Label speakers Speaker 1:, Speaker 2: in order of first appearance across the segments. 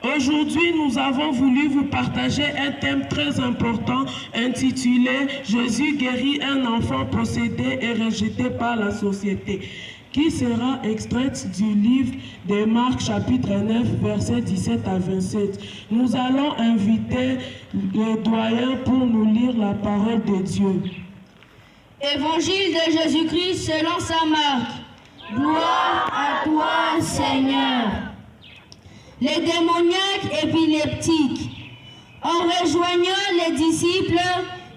Speaker 1: Aujourd'hui, nous avons voulu vous partager un thème très important intitulé « Jésus guérit un enfant possédé et rejeté par la société » qui sera extraite du livre de Marc chapitre 9 versets 17 à 27. Nous allons inviter les doyens pour nous lire la parole de Dieu.
Speaker 2: Évangile de Jésus-Christ selon saint Marc. Gloire à toi, Seigneur. Les démoniaques épileptiques. En rejoignant les disciples,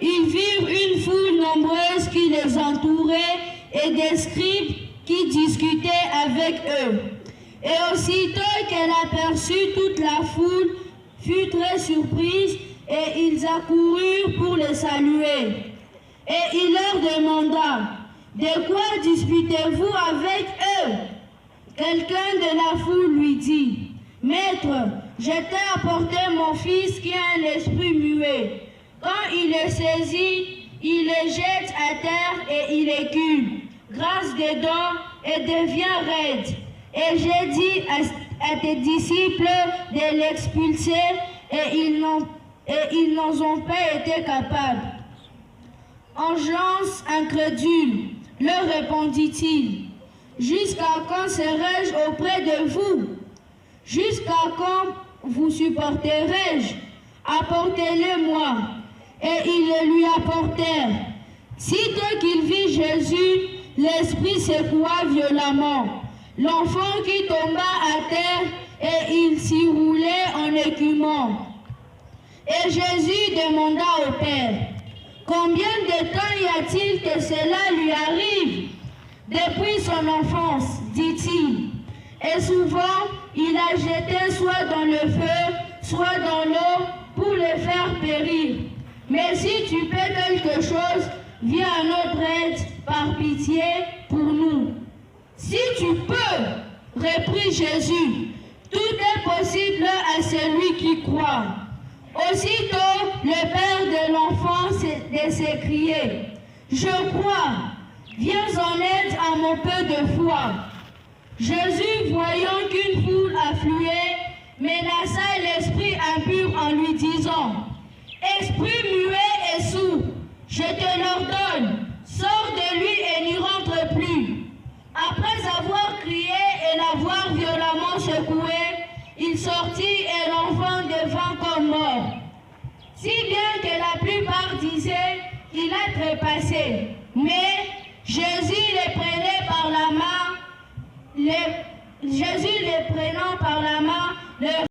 Speaker 2: ils virent une foule nombreuse qui les entourait et des scribes qui discutaient avec eux. Et aussitôt qu'elle aperçut toute la foule, fut très surprise et ils accoururent pour les saluer. Et il leur demanda, « De quoi disputez-vous avec eux ?» Quelqu'un de la foule lui dit, « Maître, je t'ai apporté mon fils qui a un esprit muet. Quand il le saisit, il le jette à terre et il écule, grasse des dents et devient raide. Et j'ai dit à tes disciples de l'expulser et ils n'en ont pas été capables. » Engeance incrédule, leur répondit-il, « Jusqu'à quand serai-je auprès de vous? Jusqu'à quand vous supporterai-je? Apportez-le-moi. » Et ils le lui apportèrent. Sitôt qu'il vit Jésus, l'esprit secoua violemment. L'enfant qui tomba à terre et il s'y roulait en écumant. Et Jésus demanda au Père, « Combien de temps y a-t-il que cela lui arrive? » Depuis son enfance, dit-il. Et souvent, il a jeté soit dans le feu, soit dans l'eau pour les faire périr. Mais si tu peux quelque chose, viens à notre aide par pitié pour nous. Si tu peux, reprit Jésus, tout est possible à celui qui croit. Aussitôt, le père de l'enfant s'écriait, « Je crois, viens en aide à mon peu de foi. » Jésus, voyant qu'une foule affluait, menaça l'esprit impur en lui disant, « Esprit muet et sourd, je te l'ordonne, sors de lui et n'y rentre plus. » Après avoir crié et l'avoir violemment secoué, il sortit et l'enfant devint comme mort. Si bien que la plupart disaient qu'il a trépassé, mais Jésus les prenait par la main, Jésus les prenant par la main, leur